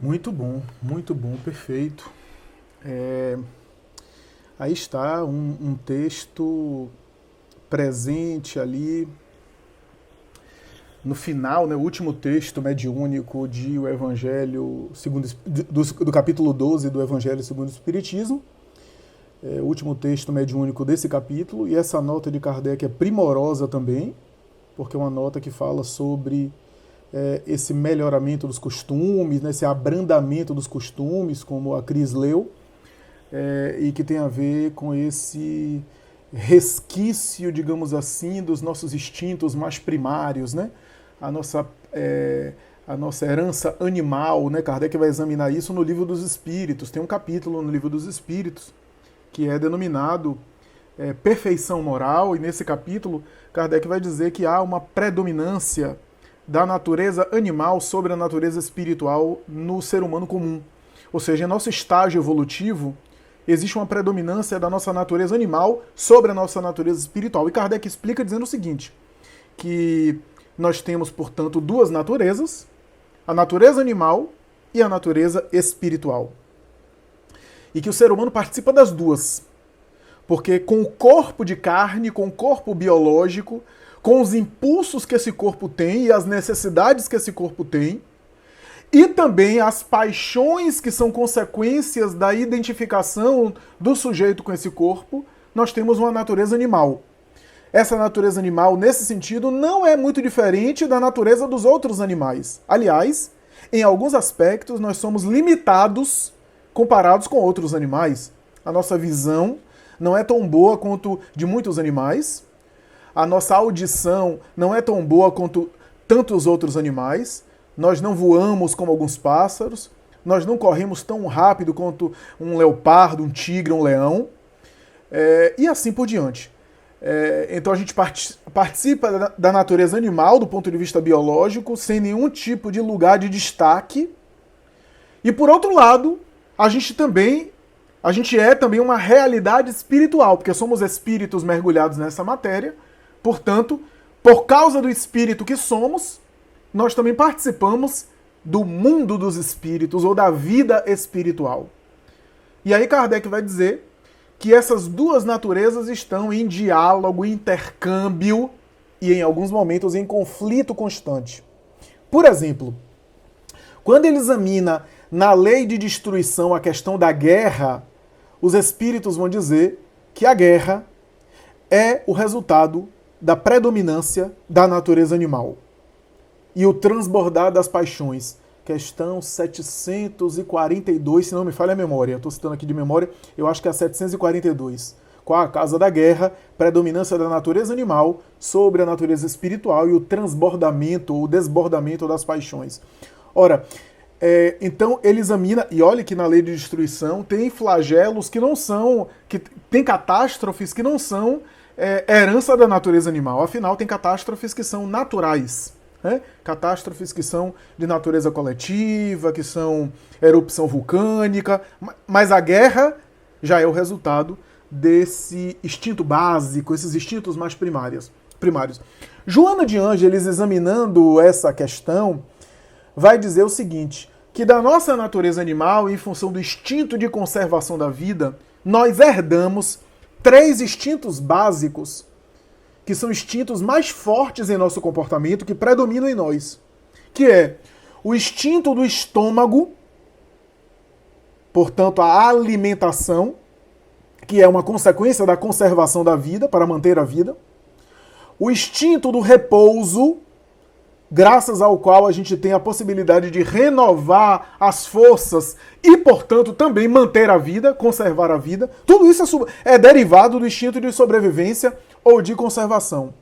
muito bom, perfeito. É, Aí está um texto presente ali no final, né, o último texto mediúnico de o Evangelho segundo, do capítulo 12 do Evangelho segundo o Espiritismo, o último texto mediúnico desse capítulo, e essa nota de Kardec é primorosa também, porque é uma nota que fala sobre esse melhoramento dos costumes, né, esse abrandamento dos costumes, como a Cris leu, e que tem a ver com esse resquício, digamos assim, dos nossos instintos mais primários, né? A nossa, a nossa herança animal, né? Kardec vai examinar isso no Livro dos Espíritos. Tem um capítulo no Livro dos Espíritos que é denominado Perfeição Moral, e nesse capítulo Kardec vai dizer que há uma predominância da natureza animal sobre a natureza espiritual no ser humano comum. Ou seja, em nosso estágio evolutivo, existe uma predominância da nossa natureza animal sobre a nossa natureza espiritual. E Kardec explica dizendo o seguinte, que nós temos, portanto, duas naturezas, a natureza animal e a natureza espiritual. E que o ser humano participa das duas. Porque com o corpo de carne, com o corpo biológico, com os impulsos que esse corpo tem e as necessidades que esse corpo tem, e também as paixões que são consequências da identificação do sujeito com esse corpo, nós temos uma natureza animal. Essa natureza animal, nesse sentido, não é muito diferente da natureza dos outros animais. Aliás, em alguns aspectos, nós somos limitados comparados com outros animais. A nossa visão não é tão boa quanto de muitos animais. A nossa audição não é tão boa quanto tantos outros animais. Nós não voamos como alguns pássaros. Nós não corremos tão rápido quanto um leopardo, um tigre, um leão. E assim por diante. Então a gente participa da natureza animal do ponto de vista biológico, sem nenhum tipo de lugar de destaque. E por outro lado, a gente é também uma realidade espiritual, porque somos espíritos mergulhados nessa matéria. Portanto, por causa do espírito que somos, nós também participamos do mundo dos espíritos ou da vida espiritual. E aí Kardec vai dizer que essas duas naturezas estão em diálogo, intercâmbio e, em alguns momentos, em conflito constante. Por exemplo, quando ele examina na lei de destruição a questão da guerra, os espíritos vão dizer que a guerra é o resultado da predominância da natureza animal e o transbordar das paixões. Questão 742, se não me falha a memória, estou citando aqui de memória, eu acho que é a 742. Com a causa da guerra, predominância da natureza animal sobre a natureza espiritual e o transbordamento ou desbordamento das paixões. Ora, então ele examina, e olha que na lei de destruição tem flagelos que não são, tem catástrofes que não são herança da natureza animal, afinal tem catástrofes que são naturais. Catástrofes que são de natureza coletiva, que são erupção vulcânica, mas a guerra já é o resultado desse instinto básico, esses instintos mais primários. Joana de Ângeles, examinando essa questão, vai dizer o seguinte, que da nossa natureza animal, em função do instinto de conservação da vida, nós herdamos 3 instintos básicos que são instintos mais fortes em nosso comportamento, que predominam em nós, que é o instinto do estômago, portanto a alimentação, que é uma consequência da conservação da vida, para manter a vida, o instinto do repouso, graças ao qual a gente tem a possibilidade de renovar as forças e, portanto, também manter a vida, conservar a vida. Tudo isso é derivado do instinto de sobrevivência ou de conservação.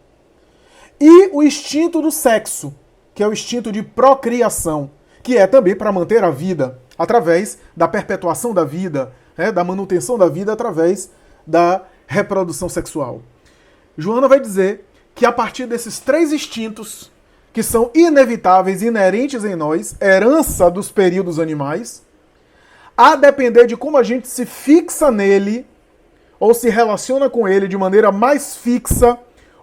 E o instinto do sexo, que é o instinto de procriação, que é também para manter a vida, através da perpetuação da vida, da manutenção da vida através da reprodução sexual. Joana vai dizer que a partir desses 3 instintos, que são inevitáveis, inerentes em nós, herança dos períodos animais, a depender de como a gente se fixa nele, ou se relaciona com ele de maneira mais fixa,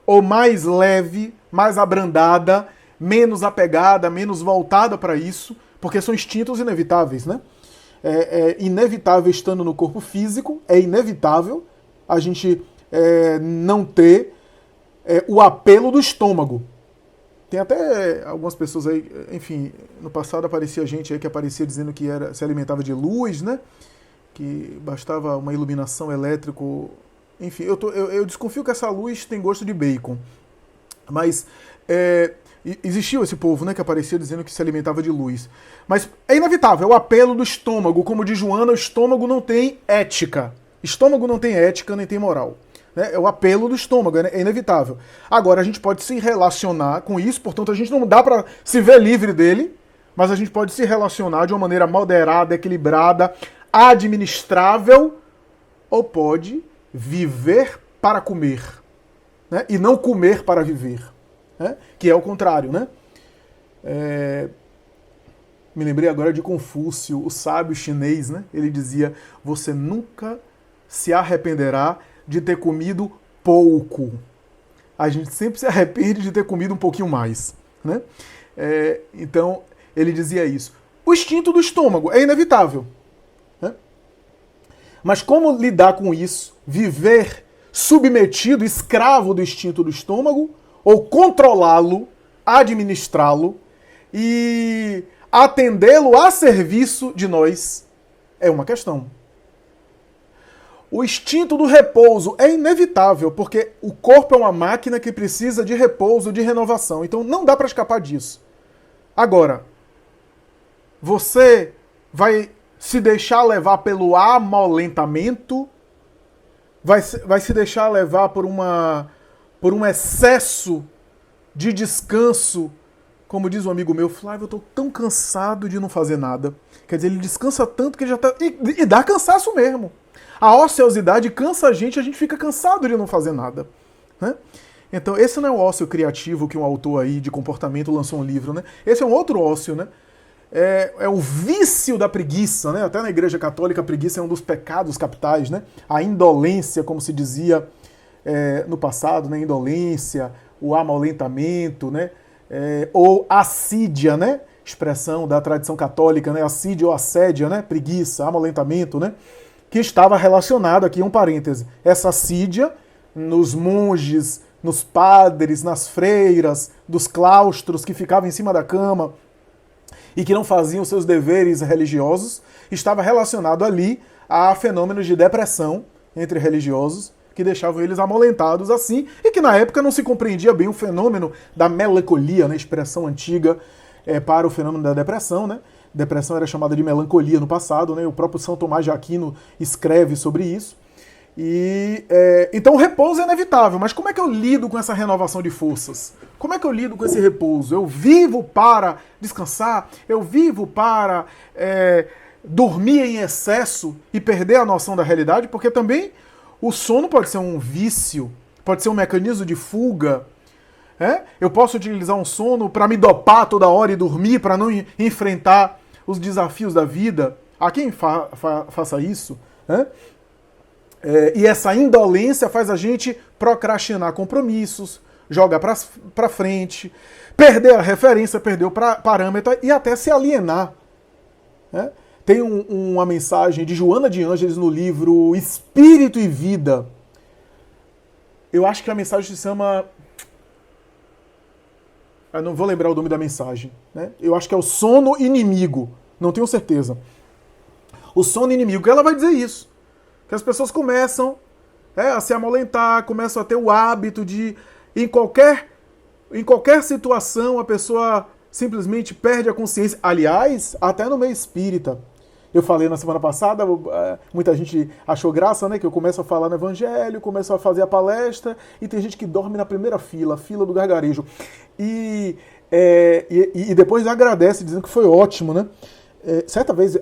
ou mais leve, mais abrandada, menos apegada, menos voltada para isso, porque são instintos inevitáveis, né? É inevitável estando no corpo físico, é inevitável a gente não ter o apelo do estômago. Tem até algumas pessoas aí, enfim, no passado aparecia gente aí que aparecia dizendo que se alimentava de luz, né? Que bastava uma iluminação elétrica. Enfim, eu desconfio que essa luz tem gosto de bacon. Mas existiu esse povo, né, que aparecia dizendo que se alimentava de luz. Mas é inevitável, é o apelo do estômago. Como diz Joana, o estômago não tem ética. Estômago não tem ética nem tem moral. É o apelo do estômago, é inevitável. Agora, a gente pode se relacionar com isso, portanto, a gente não dá para se ver livre dele, mas a gente pode se relacionar de uma maneira moderada, equilibrada, administrável, ou pode viver para comer, né? E não comer para viver, né? Que é o contrário, né? Me lembrei agora de Confúcio, o sábio chinês, né? Ele dizia: você nunca se arrependerá de ter comido pouco. A gente sempre se arrepende de ter comido um pouquinho mais, né? Então, ele dizia isso. O instinto do estômago é inevitável, né? Mas como lidar com isso? Viver submetido, escravo do instinto do estômago, ou controlá-lo, administrá-lo e atendê-lo a serviço de nós, é uma questão. O instinto do repouso é inevitável, porque o corpo é uma máquina que precisa de repouso, de renovação. Então não dá para escapar disso. Agora, você vai se deixar levar pelo amolentamento, vai se deixar levar por um excesso de descanso. Como diz um amigo meu, Flávio, eu tô tão cansado de não fazer nada. Quer dizer, ele descansa tanto que ele já tá... E dá cansaço mesmo. A ociosidade cansa a gente fica cansado de não fazer nada, né? Então, esse não é o ócio criativo que um autor aí de comportamento lançou um livro, né? Esse é um outro ócio, né? É o vício da preguiça, né? Até na Igreja Católica a preguiça é um dos pecados capitais, né? A indolência, como se dizia no passado, né? Indolência, o amolentamento, né? Ou assídia, né? Expressão da tradição católica, né? Assídia ou assédia, né? Preguiça, amolentamento, né? Que estava relacionado aqui, um parêntese, essa assídia nos monges, nos padres, nas freiras, dos claustros que ficavam em cima da cama e que não faziam seus deveres religiosos, estava relacionado ali a fenômenos de depressão entre religiosos que deixavam eles amolentados assim e que na época não se compreendia bem o fenômeno da melancolia, né, expressão antiga para o fenômeno da depressão, né? Depressão era chamada de melancolia no passado, né? O próprio São Tomás de Aquino escreve sobre isso. Então o repouso é inevitável, mas como é que eu lido com essa renovação de forças? Como é que eu lido com esse repouso? Eu vivo para descansar? Eu vivo para dormir em excesso e perder a noção da realidade? Porque também o sono pode ser um vício, pode ser um mecanismo de fuga. Eu posso utilizar um sono para me dopar toda hora e dormir, para não enfrentar os desafios da vida. Há quem faça isso, né? E essa indolência faz a gente procrastinar compromissos, jogar para frente, perder a referência, perder o parâmetro e até se alienar, né? Tem uma mensagem de Joana de Ângeles no livro Espírito e Vida. Eu acho que a mensagem se chama... Eu não vou lembrar o nome da mensagem, né? Eu acho que é o sono inimigo. Não tenho certeza. O sono inimigo. Ela vai dizer isso. Que as pessoas começam a se amolentar, começam a ter o hábito de, em qualquer situação, a pessoa simplesmente perde a consciência. Aliás, até no meio espírita. Eu falei na semana passada, muita gente achou graça, né? Que eu começo a falar no evangelho, começo a fazer a palestra, e tem gente que dorme na primeira fila, a fila do gargarejo. E depois agradece, dizendo que foi ótimo, né? Certa vez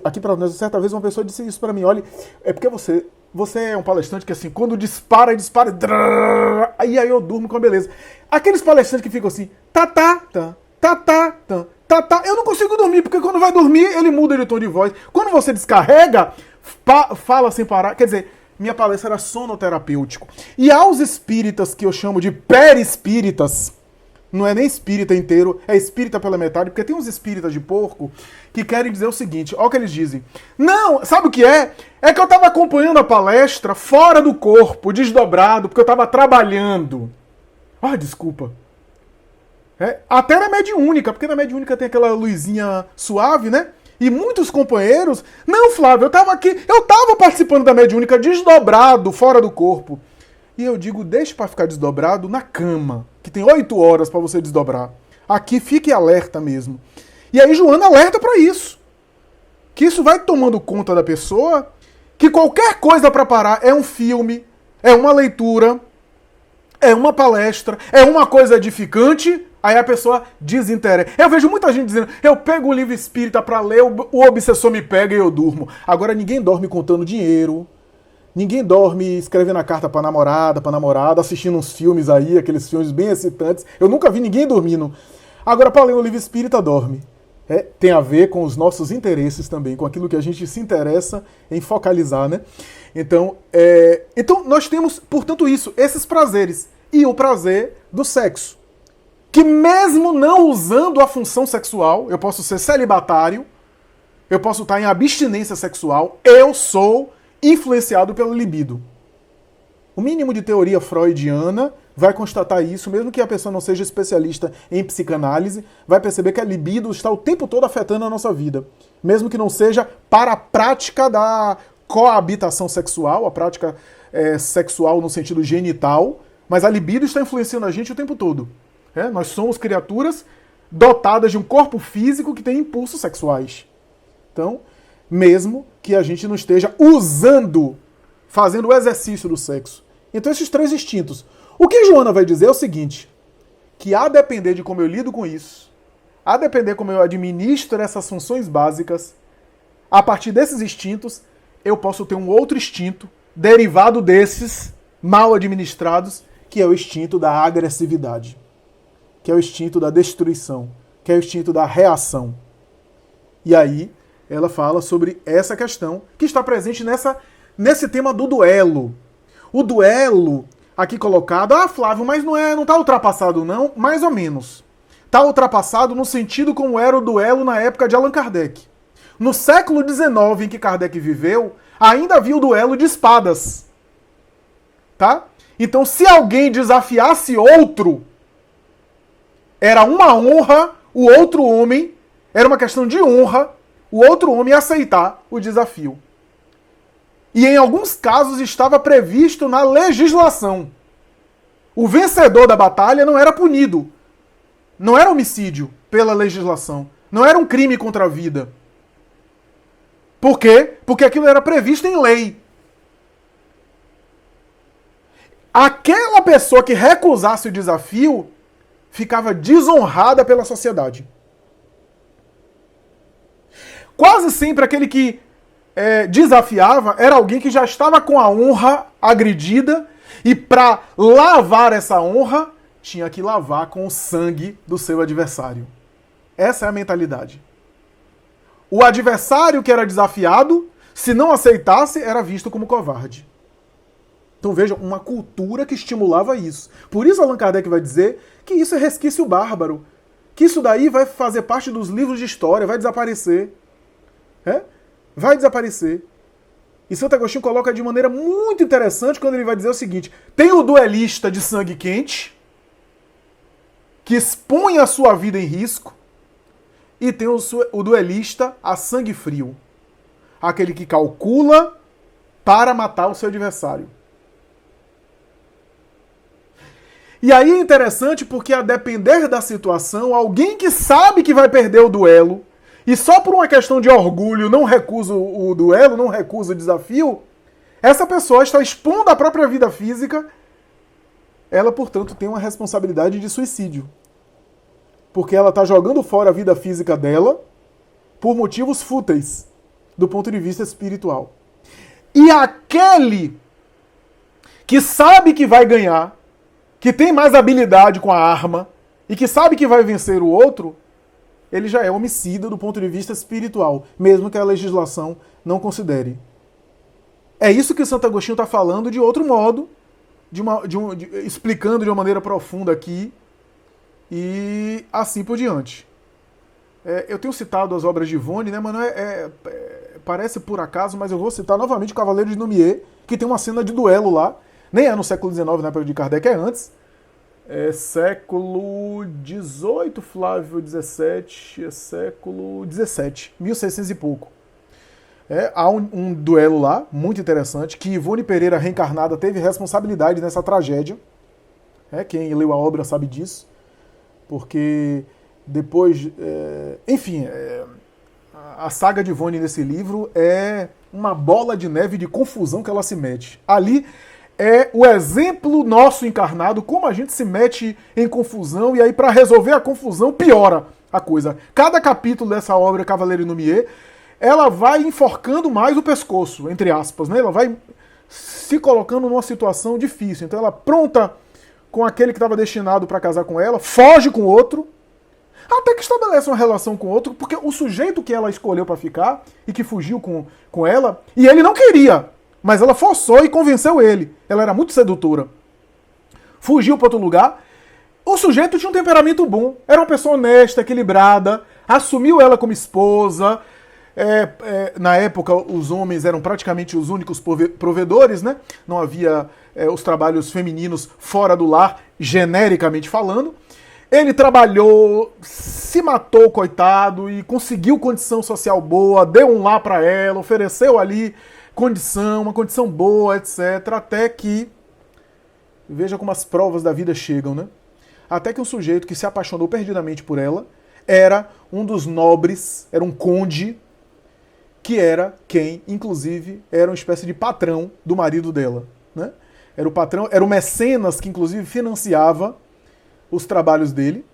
uma pessoa disse isso para mim: olha, é porque você é um palestrante que assim, quando dispara, aí eu durmo com a beleza. Aqueles palestrantes que ficam assim, eu não consigo dormir, porque quando vai dormir, ele muda de tom de voz. Quando você descarrega, fala sem parar. Quer dizer, minha palestra era sonoterapêutico. E aos espíritas, que eu chamo de perispíritas, Não é nem espírita inteiro, é espírita pela metade, porque tem uns espíritas de porco que querem dizer o seguinte, olha o que eles dizem. Não, sabe o que é? É que eu estava acompanhando a palestra fora do corpo, desdobrado, porque eu estava trabalhando. Ah, desculpa. Até na mediúnica, porque na mediúnica tem aquela luzinha suave, né? E muitos companheiros... Não, Flávio, eu estava aqui, eu estava participando da mediúnica desdobrado, fora do corpo. E eu digo, deixe para ficar desdobrado na cama, que tem 8 horas para você desdobrar. Aqui fique alerta mesmo. E aí Joana alerta para isso. Que isso vai tomando conta da pessoa, que qualquer coisa para parar é um filme, é uma leitura, é uma palestra, é uma coisa edificante, aí a pessoa desinteressa. Eu vejo muita gente dizendo, eu pego o livro espírita para ler, o obsessor me pega e eu durmo. Agora ninguém dorme contando dinheiro. Ninguém dorme escrevendo a carta pra namorado, assistindo uns filmes aí, aqueles filmes bem excitantes. Eu nunca vi ninguém dormindo. Agora, para ler um livro espírita, dorme. Tem a ver com os nossos interesses também, com aquilo que a gente se interessa em focalizar, né? Então nós temos, portanto, esses prazeres. E o prazer do sexo. Que mesmo não usando a função sexual, eu posso ser celibatário, eu posso estar em abstinência sexual, eu sou influenciado pelo libido. O mínimo de teoria freudiana vai constatar isso, mesmo que a pessoa não seja especialista em psicanálise, vai perceber que a libido está o tempo todo afetando a nossa vida. Mesmo que não seja para a prática da coabitação sexual, a prática sexual no sentido genital, mas a libido está influenciando a gente o tempo todo. Nós somos criaturas dotadas de um corpo físico que tem impulsos sexuais. Então, mesmo que a gente não esteja fazendo o exercício do sexo. Então esses 3 instintos. O que Joana vai dizer é o seguinte, que a depender de como eu lido com isso, a depender como eu administro essas funções básicas, a partir desses instintos, eu posso ter um outro instinto derivado desses, mal administrados, que é o instinto da agressividade, que é o instinto da destruição, que é o instinto da reação. E aí, ela fala sobre essa questão que está presente nesse tema do duelo. O duelo, aqui colocado, Flávio, mas não está ultrapassado não? Mais ou menos. Está ultrapassado no sentido como era o duelo na época de Allan Kardec. No século XIX em que Kardec viveu, ainda havia o duelo de espadas. Tá? Então, se alguém desafiasse outro, era uma honra o outro homem, era uma questão de honra, o outro homem aceitar o desafio. E em alguns casos estava previsto na legislação. O vencedor da batalha não era punido. Não era homicídio pela legislação. Não era um crime contra a vida. Por quê? Porque aquilo era previsto em lei. Aquela pessoa que recusasse o desafio ficava desonrada pela sociedade. Quase sempre aquele que desafiava era alguém que já estava com a honra agredida e para lavar essa honra tinha que lavar com o sangue do seu adversário. Essa é a mentalidade. O adversário que era desafiado, se não aceitasse, era visto como covarde. Então veja, uma cultura que estimulava isso. Por isso Allan Kardec vai dizer que isso é resquício bárbaro, que isso daí vai fazer parte dos livros de história, vai desaparecer. Vai desaparecer. E Santo Agostinho coloca de maneira muito interessante quando ele vai dizer o seguinte: tem o duelista de sangue quente, que expõe a sua vida em risco, e tem o duelista a sangue frio, aquele que calcula para matar o seu adversário. E aí é interessante porque, a depender da situação, alguém que sabe que vai perder o duelo e só por uma questão de orgulho não recusa o duelo, não recusa o desafio, essa pessoa está expondo a própria vida física, ela, portanto, tem uma responsabilidade de suicídio. Porque ela está jogando fora a vida física dela por motivos fúteis, do ponto de vista espiritual. E aquele que sabe que vai ganhar, que tem mais habilidade com a arma e que sabe que vai vencer o outro, ele já é homicida do ponto de vista espiritual, mesmo que a legislação não considere. É isso que Santo Agostinho está falando de outro modo, explicando de uma maneira profunda aqui, e assim por diante. Eu tenho citado as obras de Ivone, né, mas não parece por acaso, mas eu vou citar novamente o Cavaleiro de Lumière, que tem uma cena de duelo lá. Nem é no século XIX, na época de Kardec, é antes. Século XVIII, Flávio XVII, século XVII, 1600 e pouco. Há um duelo lá, muito interessante, que Ivone Pereira, reencarnada, teve responsabilidade nessa tragédia. Quem leu a obra sabe disso. Porque depois... a saga de Ivone nesse livro é uma bola de neve de confusão que ela se mete. Ali é o exemplo nosso encarnado, como a gente se mete em confusão, e aí para resolver a confusão piora a coisa. Cada capítulo dessa obra, Cavaleiro de Lumière, ela vai enforcando mais o pescoço, entre aspas, né? Ela vai se colocando numa situação difícil. Então ela pronta com aquele que estava destinado para casar com ela, foge com outro, até que estabelece uma relação com outro, porque o sujeito que ela escolheu para ficar e que fugiu com ela, e ele não queria, mas ela forçou e convenceu ele. Ela era muito sedutora. Fugiu para outro lugar. O sujeito tinha um temperamento bom, era uma pessoa honesta, equilibrada, assumiu ela como esposa. Na época, os homens eram praticamente os únicos provedores, né? Não havia os trabalhos femininos fora do lar, genericamente falando. Ele trabalhou, se matou, coitado, e conseguiu condição social boa, deu um lar para ela, ofereceu ali uma condição boa, etc. Até que, veja como as provas da vida chegam, né? Até que um sujeito que se apaixonou perdidamente por ela era um dos nobres, era um conde, que era quem, inclusive, era uma espécie de patrão do marido dela, né? Era o patrão, era o mecenas que, inclusive, financiava os trabalhos dele.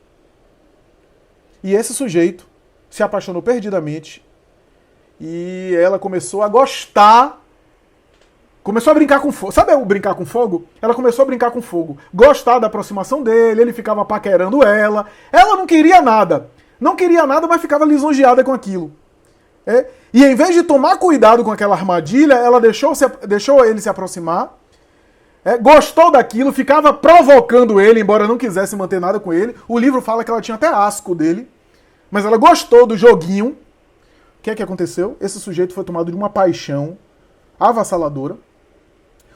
E esse sujeito se apaixonou perdidamente e ela começou a gostar, começou a brincar com fogo. Sabe o brincar com fogo? Ela começou a brincar com fogo. Gostar da aproximação dele, ele ficava paquerando ela. Ela não queria nada, mas ficava lisonjeada com aquilo. E em vez de tomar cuidado com aquela armadilha, ela deixou ele se aproximar, gostou daquilo, ficava provocando ele, embora não quisesse manter nada com ele. O livro fala que ela tinha até asco dele, mas ela gostou do joguinho. O que é que aconteceu? Esse sujeito foi tomado de uma paixão avassaladora,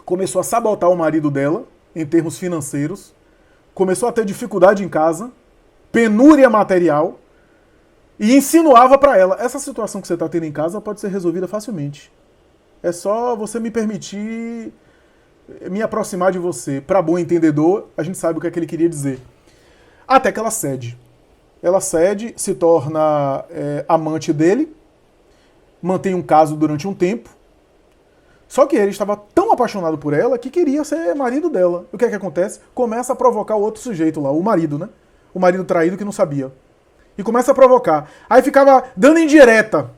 começou a sabotar o marido dela, em termos financeiros, começou a ter dificuldade em casa, penúria material, e insinuava para ela: essa situação que você está tendo em casa pode ser resolvida facilmente. É só você me permitir me aproximar de você. Para bom entendedor, a gente sabe o que é que ele queria dizer. Até que ela cede. Ela cede, se torna amante dele, mantém um caso durante um tempo. Só que ele estava tão apaixonado por ela que queria ser marido dela. O que é que acontece? Começa a provocar o outro sujeito lá, o marido, né? O marido traído que não sabia. E começa a provocar. Aí ficava dando indireta.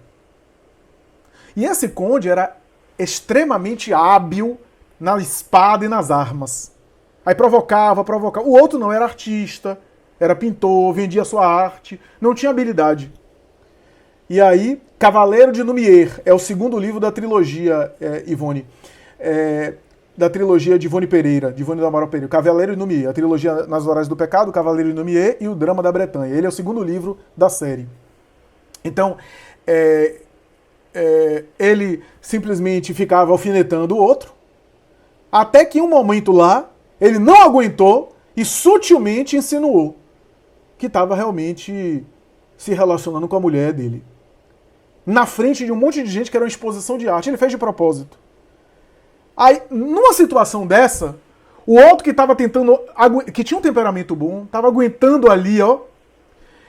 E esse conde era extremamente hábil na espada e nas armas. Aí provocava. O outro não, era artista, era pintor, vendia sua arte, não tinha habilidade. E aí, Cavaleiro de Lumière é o segundo livro da trilogia Ivone. Da trilogia de Ivone Pereira, de Ivone do Amaral Pereira. Cavaleiro de Lumière, a trilogia Nas Horas do Pecado, Cavaleiro de Lumière e o Drama da Bretanha. Ele é o segundo livro da série. Então, ele simplesmente ficava alfinetando o outro, até que em um momento lá, ele não aguentou e sutilmente insinuou que estava realmente se relacionando com a mulher dele. Na frente de um monte de gente que era uma exposição de arte. Ele fez de propósito. Aí, numa situação dessa, o outro que estava tentando, que tinha um temperamento bom, estava aguentando ali, ó,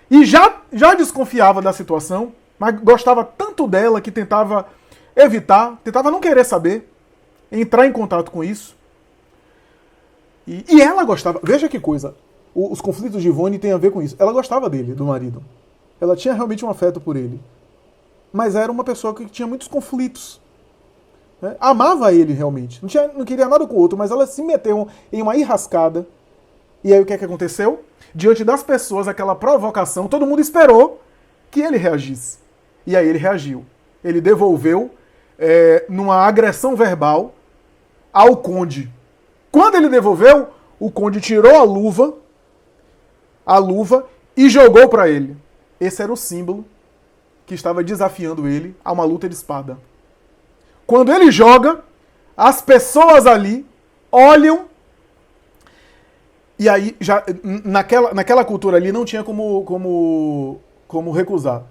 e já desconfiava da situação, mas gostava tanto dela que tentava evitar, tentava não querer saber, entrar em contato com isso. E ela gostava, veja que coisa, os conflitos de Ivone têm a ver com isso. Ela gostava dele, do marido. Ela tinha realmente um afeto por ele. Mas era uma pessoa que tinha muitos conflitos. Amava ele realmente. Não queria nada com o outro, mas ela se meteu em uma enrascada. E aí o que é que aconteceu? Diante das pessoas, aquela provocação, todo mundo esperou que ele reagisse. E aí ele reagiu. Ele devolveu numa agressão verbal ao conde. Quando ele devolveu, o conde tirou a luva, a luva e jogou para ele. Esse era o símbolo que estava desafiando ele a uma luta de espada. Quando ele joga, as pessoas ali olham, e aí já naquela cultura ali não tinha como recusar.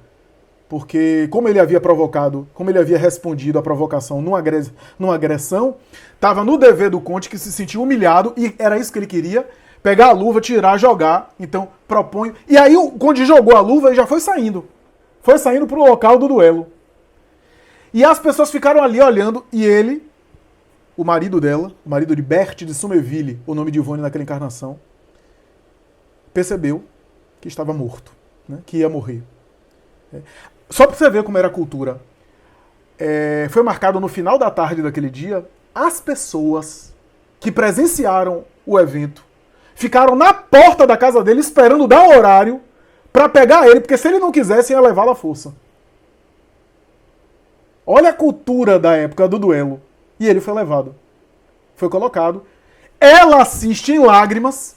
Porque como ele havia provocado, como ele havia respondido à provocação numa agressão, estava no dever do conde, que se sentiu humilhado, e era isso que ele queria, pegar a luva, tirar, jogar. Então, proponho. E aí o conde jogou a luva e já foi saindo. Foi saindo para o local do duelo. E as pessoas ficaram ali olhando, e ele, o marido dela, o marido de Berthe de Somerville, o nome de Yvonne naquela encarnação, percebeu que estava morto, né, que ia morrer. Só para você ver como era a cultura. Foi marcado no final da tarde daquele dia, as pessoas que presenciaram o evento ficaram na porta da casa dele esperando dar o horário para pegar ele, porque se ele não quisesse, ia levá-lo à força. Olha a cultura da época do duelo. E ele foi levado. Foi colocado. Ela assiste em lágrimas.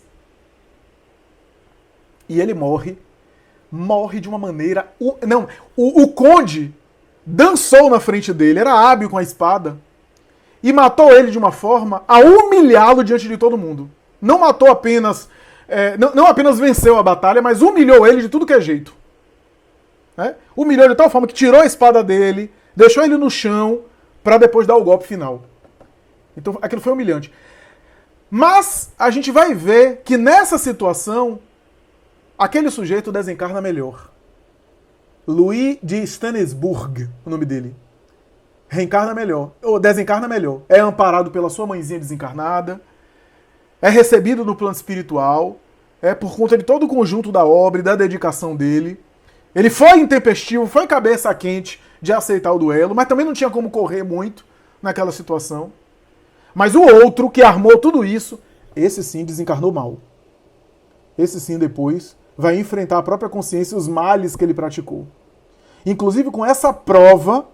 E ele morre. Morre de uma maneira... O conde dançou na frente dele, era hábil com a espada, e matou ele de uma forma a humilhá-lo diante de todo mundo. Não matou apenas... não apenas venceu a batalha, mas humilhou ele de tudo que é jeito. Humilhou de tal forma que tirou a espada dele, deixou ele no chão, para depois dar o golpe final. Então aquilo foi humilhante. Mas a gente vai ver que nessa situação, aquele sujeito desencarna melhor. Louis de Stanisburg, o nome dele. Reencarna melhor, ou desencarna melhor. É amparado pela sua mãezinha desencarnada, é recebido no plano espiritual, por conta de todo o conjunto da obra e da dedicação dele. Ele foi intempestivo, foi cabeça quente de aceitar o duelo, mas também não tinha como correr muito naquela situação. Mas o outro que armou tudo isso, esse sim desencarnou mal. Esse sim depois vai enfrentar a própria consciência e os males que ele praticou. Inclusive com essa prova,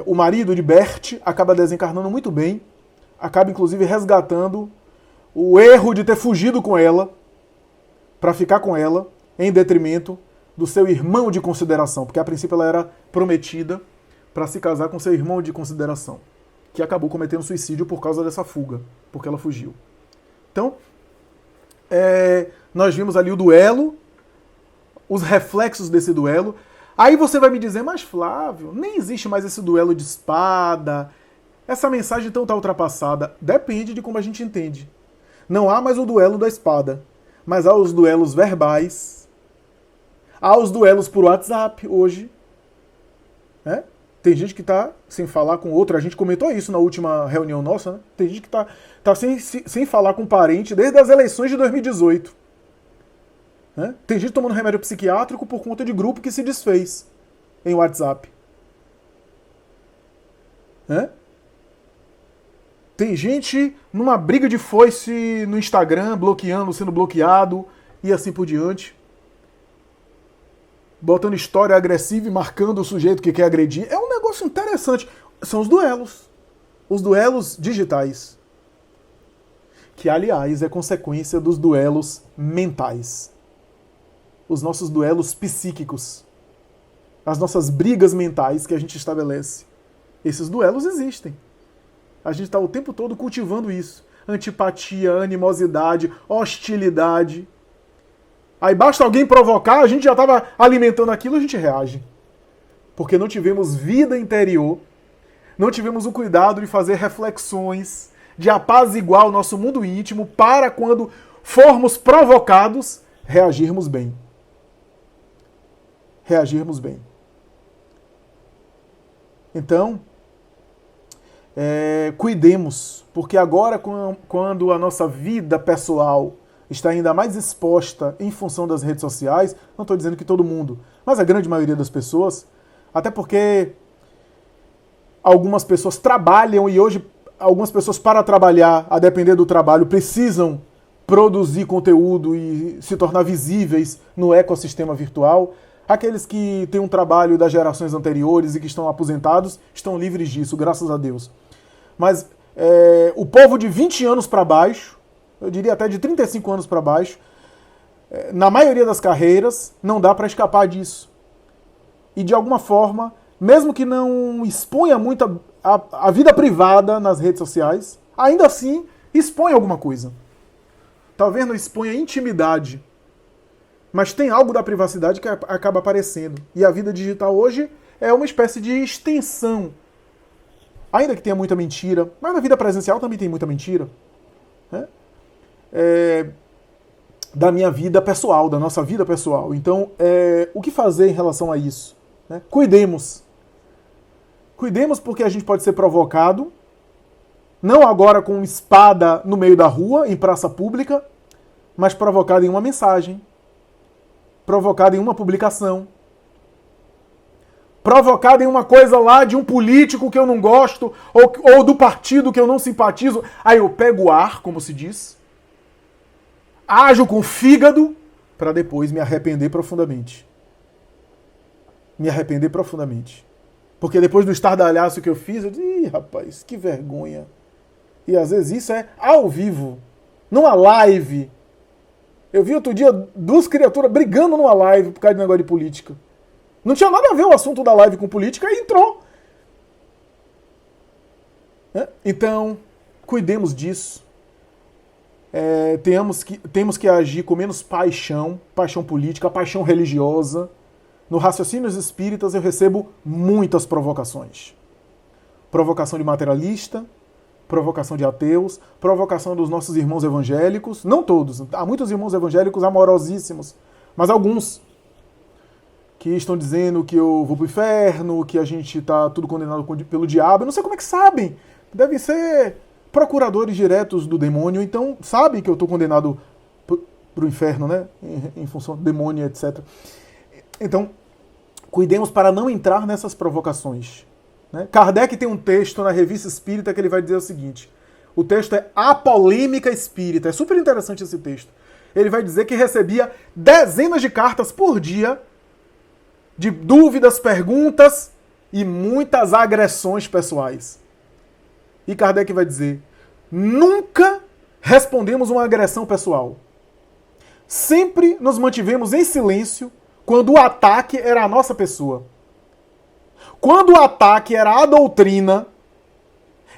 o marido de Berthe acaba desencarnando muito bem, acaba inclusive resgatando o erro de ter fugido com ela, para ficar com ela, em detrimento do seu irmão de consideração, porque a princípio ela era prometida para se casar com seu irmão de consideração, que acabou cometendo suicídio por causa dessa fuga, porque ela fugiu. Então, nós vimos ali o duelo, os reflexos desse duelo. Aí você vai me dizer, mas Flávio, nem existe mais esse duelo de espada, essa mensagem então está ultrapassada. Depende de como a gente entende. Não há mais o duelo da espada, mas há os duelos verbais, há os duelos por WhatsApp hoje. Tem gente que está sem falar com outro, a gente comentou isso na última reunião nossa, né? Tem gente que tá sem falar com parente desde as eleições de 2018. Tem gente tomando remédio psiquiátrico por conta de grupo que se desfez em WhatsApp. Tem gente numa briga de foice no Instagram, sendo bloqueado e assim por diante. Botando história agressiva e marcando o sujeito que quer agredir. É um negócio interessante. São os duelos. Os duelos digitais. Que, aliás, é consequência dos duelos mentais. Os nossos duelos psíquicos. As nossas brigas mentais que a gente estabelece. Esses duelos existem. A gente está o tempo todo cultivando isso. Antipatia, animosidade, hostilidade. Aí basta alguém provocar, a gente já estava alimentando aquilo, a gente reage. Porque não tivemos vida interior, não tivemos o cuidado de fazer reflexões, de apaziguar o nosso mundo íntimo para quando formos provocados, reagirmos bem. Reagirmos bem. Então, cuidemos, porque agora quando a nossa vida pessoal está ainda mais exposta em função das redes sociais, não estou dizendo que todo mundo, mas a grande maioria das pessoas, até porque algumas pessoas trabalham e hoje algumas pessoas para trabalhar, a depender do trabalho, precisam produzir conteúdo e se tornar visíveis no ecossistema virtual. Aqueles que têm um trabalho das gerações anteriores e que estão aposentados estão livres disso, graças a Deus. Mas o povo de 20 anos para baixo, eu diria até de 35 anos para baixo, na maioria das carreiras, não dá para escapar disso. E de alguma forma, mesmo que não exponha muito a vida privada nas redes sociais, ainda assim expõe alguma coisa. Talvez não exponha intimidade, mas tem algo da privacidade que acaba aparecendo. E a vida digital hoje é uma espécie de extensão. Ainda que tenha muita mentira, mas na vida presencial também tem muita mentira. Né? Da minha vida pessoal, da nossa vida pessoal. Então, o que fazer em relação a isso? Né? Cuidemos. Cuidemos porque a gente pode ser provocado, não agora com espada no meio da rua, em praça pública, mas provocado em uma mensagem, provocado em uma publicação, provocado em uma coisa lá de um político que eu não gosto, ou do partido que eu não simpatizo. Aí eu pego o ar, como se diz, ajo com fígado, para depois me arrepender profundamente. Me arrepender profundamente. Porque depois do estardalhaço que eu fiz, eu disse, ih, rapaz, que vergonha. E às vezes isso é ao vivo, numa live. Eu vi outro dia 2 criaturas brigando numa live por causa de negócio de política. Não tinha nada a ver o assunto da live com política e entrou. Então, cuidemos disso. Temos que agir com menos paixão política, paixão religiosa. No Raciocínios Espíritas eu recebo muitas provocações. Provocação de materialista, provocação de ateus, provocação dos nossos irmãos evangélicos, não todos, há muitos irmãos evangélicos amorosíssimos, mas alguns que estão dizendo que eu vou pro inferno, que a gente tá tudo condenado pelo diabo, eu não sei como é que sabem, devem ser procuradores diretos do demônio, então sabem que eu tô condenado pro inferno, né, em função do demônio, etc. Então, cuidemos para não entrar nessas provocações. Né? Kardec tem um texto na Revista Espírita que ele vai dizer o seguinte, o texto é A Polêmica Espírita, é super interessante esse texto. Ele vai dizer que recebia dezenas de cartas por dia, de dúvidas, perguntas e muitas agressões pessoais. E Kardec vai dizer, nunca respondemos uma agressão pessoal. Sempre nos mantivemos em silêncio quando o ataque era a nossa pessoa. Quando o ataque era a doutrina,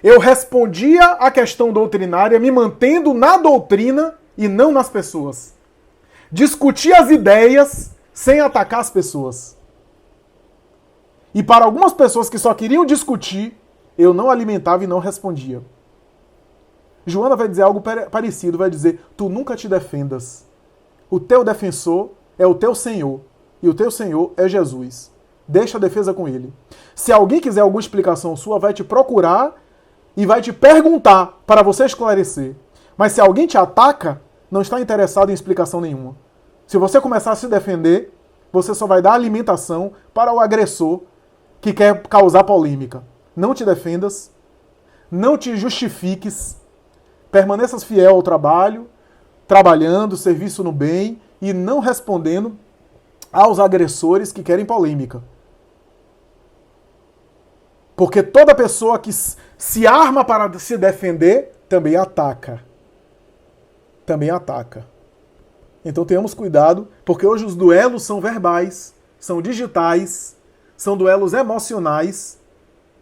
eu respondia à questão doutrinária me mantendo na doutrina e não nas pessoas. Discutia as ideias sem atacar as pessoas. E para algumas pessoas que só queriam discutir, eu não alimentava e não respondia. Joana vai dizer algo parecido, vai dizer, tu nunca te defendas. O teu defensor é o teu Senhor. E o teu Senhor é Jesus. Deixa a defesa com ele. Se alguém quiser alguma explicação sua, vai te procurar e vai te perguntar para você esclarecer. Mas se alguém te ataca, não está interessado em explicação nenhuma. Se você começar a se defender, você só vai dar alimentação para o agressor que quer causar polêmica. Não te defendas, não te justifiques, permaneças fiel ao trabalho, trabalhando, serviço no bem e não respondendo aos agressores que querem polêmica. Porque toda pessoa que se arma para se defender também ataca. Também ataca. Então tenhamos cuidado, porque hoje os duelos são verbais, são digitais, são duelos emocionais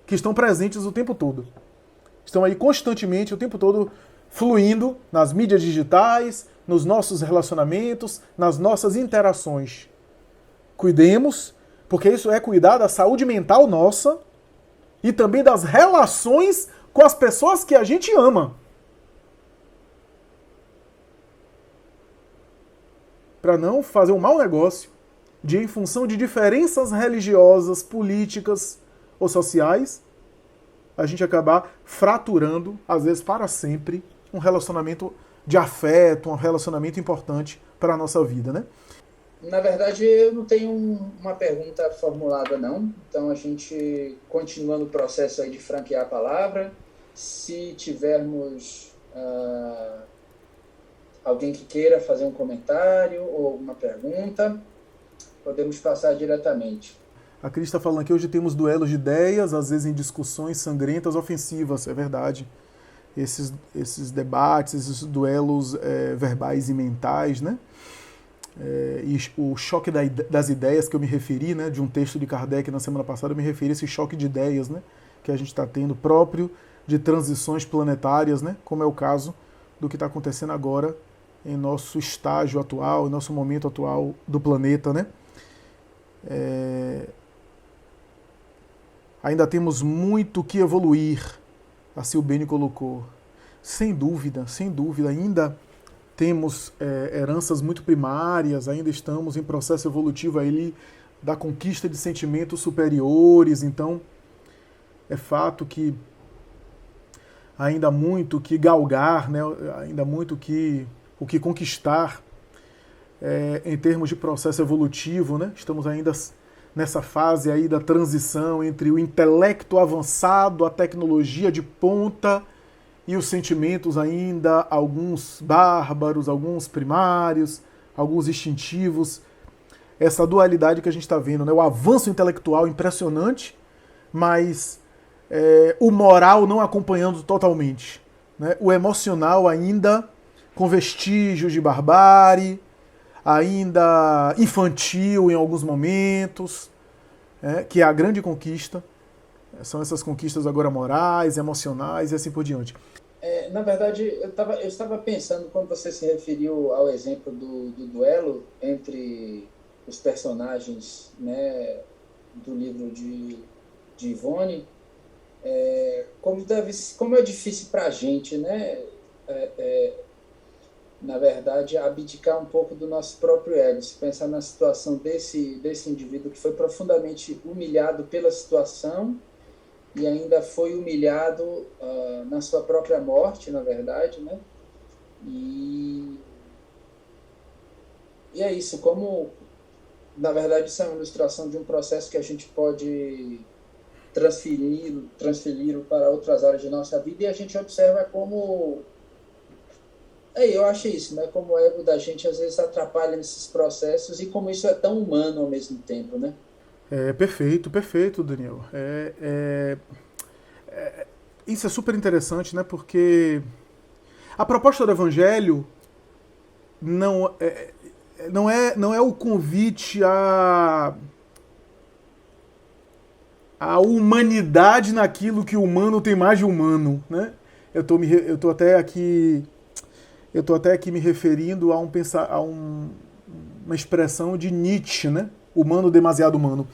que estão presentes o tempo todo. Estão aí constantemente, o tempo todo, fluindo nas mídias digitais, nos nossos relacionamentos, nas nossas interações. Cuidemos, porque isso é cuidar da saúde mental nossa e também das relações com as pessoas que a gente ama. Para não fazer um mau negócio de, em função de diferenças religiosas, políticas ou sociais, a gente acabar fraturando, às vezes para sempre, um relacionamento de afeto, um relacionamento importante para a nossa vida, né? Na verdade, eu não tenho uma pergunta formulada, não. Então, a gente continua no processo aí de franquear a palavra. Se tivermos alguém que queira fazer um comentário ou alguma pergunta, podemos passar diretamente. A Cris está falando que hoje temos duelos de ideias, às vezes em discussões sangrentas, ofensivas, é verdade. esses debates, esses duelos verbais e mentais, né? E o choque das ideias que eu me referi, né, de um texto de Kardec na semana passada, eu me referi a esse choque de ideias, né, que a gente está tendo, próprio de transições planetárias, né, como é o caso do que está acontecendo agora em nosso estágio atual, em nosso momento atual do planeta, né? Ainda temos muito que evoluir, assim o Beni colocou. Sem dúvida, ainda temos heranças muito primárias, ainda estamos em processo evolutivo aí da conquista de sentimentos superiores, então é fato que ainda há muito que galgar, né? Ainda muito o que conquistar em termos de processo evolutivo, né? Estamos ainda nessa fase aí da transição entre o intelecto avançado, a tecnologia de ponta e os sentimentos ainda, alguns bárbaros, alguns primários, alguns instintivos. Essa dualidade que a gente está vendo, né? O avanço intelectual impressionante, mas o moral não acompanhando totalmente, né? O emocional ainda com vestígios de barbárie, ainda infantil em alguns momentos, que é a grande conquista. São essas conquistas agora morais, emocionais e assim por diante. Na verdade, eu estava pensando, quando você se referiu ao exemplo do duelo entre os personagens, né, do livro de Ivone, como é difícil para a gente, né, na verdade, abdicar um pouco do nosso próprio ego, se pensar na situação desse indivíduo que foi profundamente humilhado pela situação e ainda foi humilhado na sua própria morte, na verdade, né? E é isso, como, na verdade, isso é uma ilustração de um processo que a gente pode transferi-lo para outras áreas de nossa vida, e a gente observa como... eu acho isso, né? Como o ego da gente às vezes atrapalha nesses processos e como isso é tão humano ao mesmo tempo, né? Perfeito, Daniel. Isso é super interessante, né? Porque a proposta do Evangelho não é o convite à humanidade naquilo que o humano tem mais de humano, né? Eu tô até aqui me referindo a uma expressão de Nietzsche, né? Humano demasiado humano.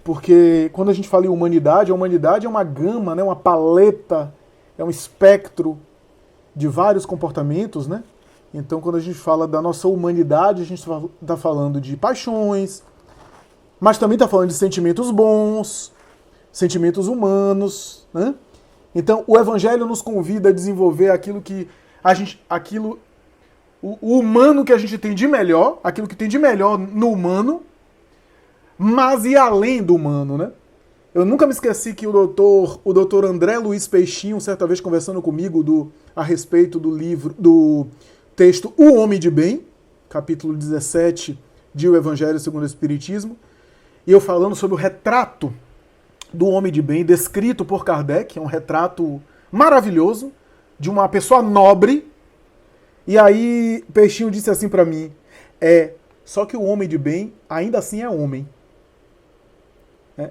Porque quando a gente fala em humanidade, a humanidade é uma gama, né? Uma paleta, é um espectro de vários comportamentos, né? Então, quando a gente fala da nossa humanidade, a gente está falando de paixões, mas também está falando de sentimentos bons, sentimentos humanos, né? Então, o Evangelho nos convida a desenvolver o humano que a gente tem de melhor, aquilo que tem de melhor no humano, mas ir além do humano, né? Eu nunca me esqueci que o doutor André Luiz Peixinho, certa vez conversando comigo a respeito do texto O Homem de Bem, capítulo 17 de O Evangelho segundo o Espiritismo, e eu falando sobre o retrato do homem de bem, descrito por Kardec, é um retrato maravilhoso, de uma pessoa nobre. E aí Peixinho disse assim para mim, só que o homem de bem ainda assim é homem.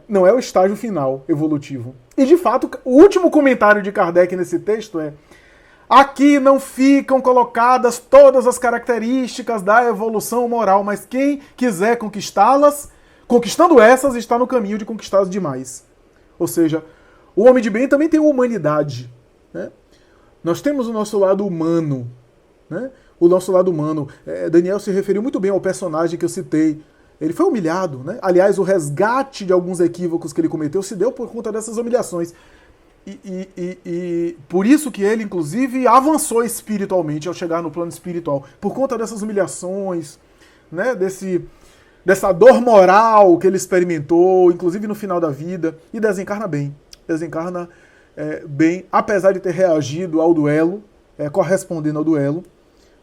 Não é o estágio final evolutivo. E de fato, o último comentário de Kardec nesse texto aqui não ficam colocadas todas as características da evolução moral, mas quem quiser conquistá-las, conquistando essas, está no caminho de conquistar as demais. Ou seja, o homem de bem também tem uma humanidade, né? Nós temos o nosso lado humano, né? O nosso lado humano. Daniel se referiu muito bem ao personagem que eu citei. Ele foi humilhado, né? Aliás, o resgate de alguns equívocos que ele cometeu se deu por conta dessas humilhações. E por isso que ele, inclusive, avançou espiritualmente ao chegar no plano espiritual. Por conta dessas humilhações, né? Dessa dor moral que ele experimentou, inclusive no final da vida, e desencarna bem. Desencarna bem, apesar de ter reagido ao duelo, correspondendo ao duelo,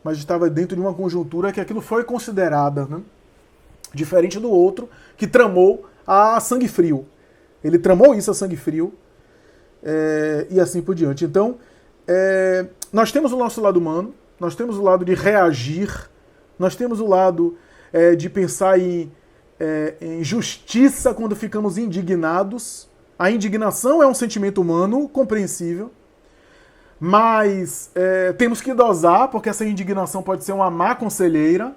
mas estava dentro de uma conjuntura que aquilo foi considerada, né? Diferente do outro, que tramou a sangue frio. Ele tramou isso a sangue frio, e assim por diante. Então, nós temos o nosso lado humano, nós temos o lado de reagir, nós temos o lado de pensar em justiça quando ficamos indignados. A indignação é um sentimento humano, compreensível, mas temos que dosar, porque essa indignação pode ser uma má conselheira,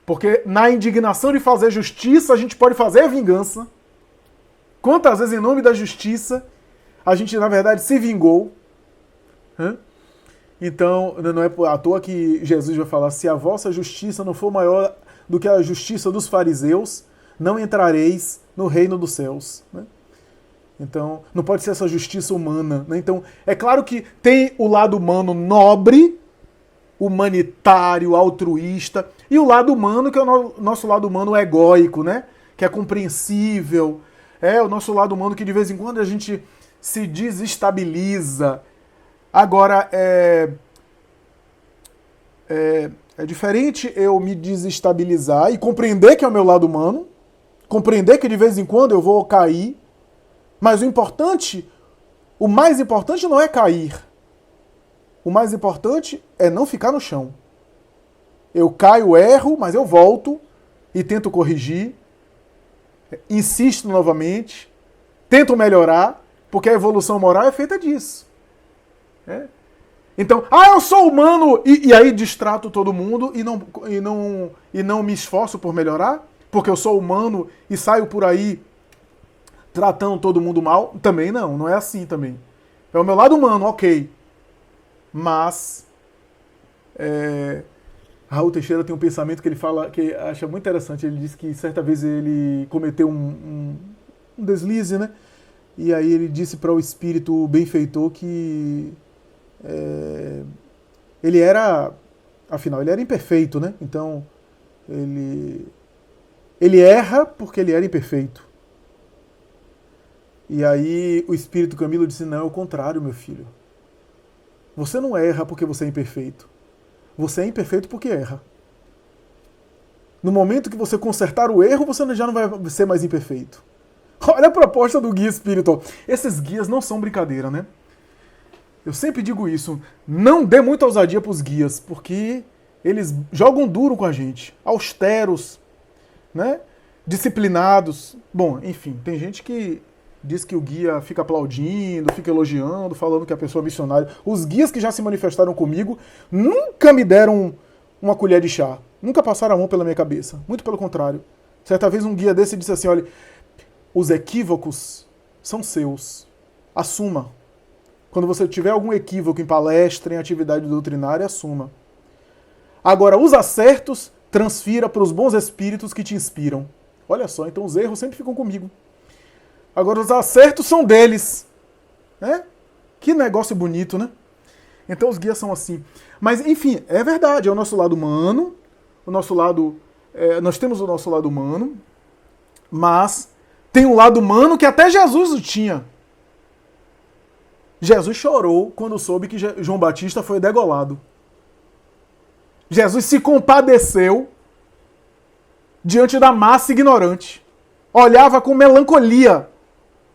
porque na indignação de fazer justiça, a gente pode fazer a vingança. Quantas vezes, em nome da justiça, a gente, na verdade, se vingou? Então, não é à toa que Jesus vai falar: se a vossa justiça não for maior do que a justiça dos fariseus, não entrareis no reino dos céus. Então, não pode ser essa justiça humana. Então, é claro que tem o lado humano nobre, humanitário, altruísta, e o lado humano, que é o nosso lado humano egóico, né? Que é compreensível. É o nosso lado humano que de vez em quando a gente se desestabiliza. Agora, é diferente eu me desestabilizar e compreender que é o meu lado humano, compreender que de vez em quando eu vou cair, mas o mais importante não é cair. O mais importante é não ficar no chão. Eu caio, erro, mas eu volto e tento corrigir, insisto novamente, tento melhorar, porque a evolução moral é feita disso. Então, eu sou humano, e aí distrato todo mundo e não me esforço por melhorar, porque eu sou humano e saio por aí tratando todo mundo mal. Também não é assim também. É o meu lado humano, ok. Mas Raul Teixeira tem um pensamento que ele fala, que acha muito interessante. Ele diz que certa vez ele cometeu um deslize, né? E aí ele disse para o espírito benfeitor que ele era imperfeito, né? Então ele erra porque ele era imperfeito. E aí o espírito Camilo disse: não, é o contrário, meu filho. Você não erra porque você é imperfeito. Você é imperfeito porque erra. No momento que você consertar o erro, você já não vai ser mais imperfeito. Olha a proposta do guia espiritual. Esses guias não são brincadeira, né? Eu sempre digo isso. Não dê muita ousadia para os guias, porque eles jogam duro com a gente. Austeros, né? Disciplinados. Bom, enfim, tem gente que diz que o guia fica aplaudindo, fica elogiando, falando que a pessoa é missionária. Os guias que já se manifestaram comigo nunca me deram uma colher de chá. Nunca passaram a mão pela minha cabeça. Muito pelo contrário. Certa vez um guia desse disse assim: olha, os equívocos são seus. Assuma. Quando você tiver algum equívoco em palestra, em atividade doutrinária, assuma. Agora, os acertos, transfira para os bons espíritos que te inspiram. Olha só, então os erros sempre ficam comigo. Agora, os acertos são deles. Né? Que negócio bonito, né? Então, os guias são assim. Mas, enfim, é verdade. É o nosso lado humano. Nós temos o nosso lado humano. Mas tem um lado humano que até Jesus o tinha. Jesus chorou quando soube que João Batista foi degolado. Jesus se compadeceu diante da massa ignorante. Olhava com melancolia.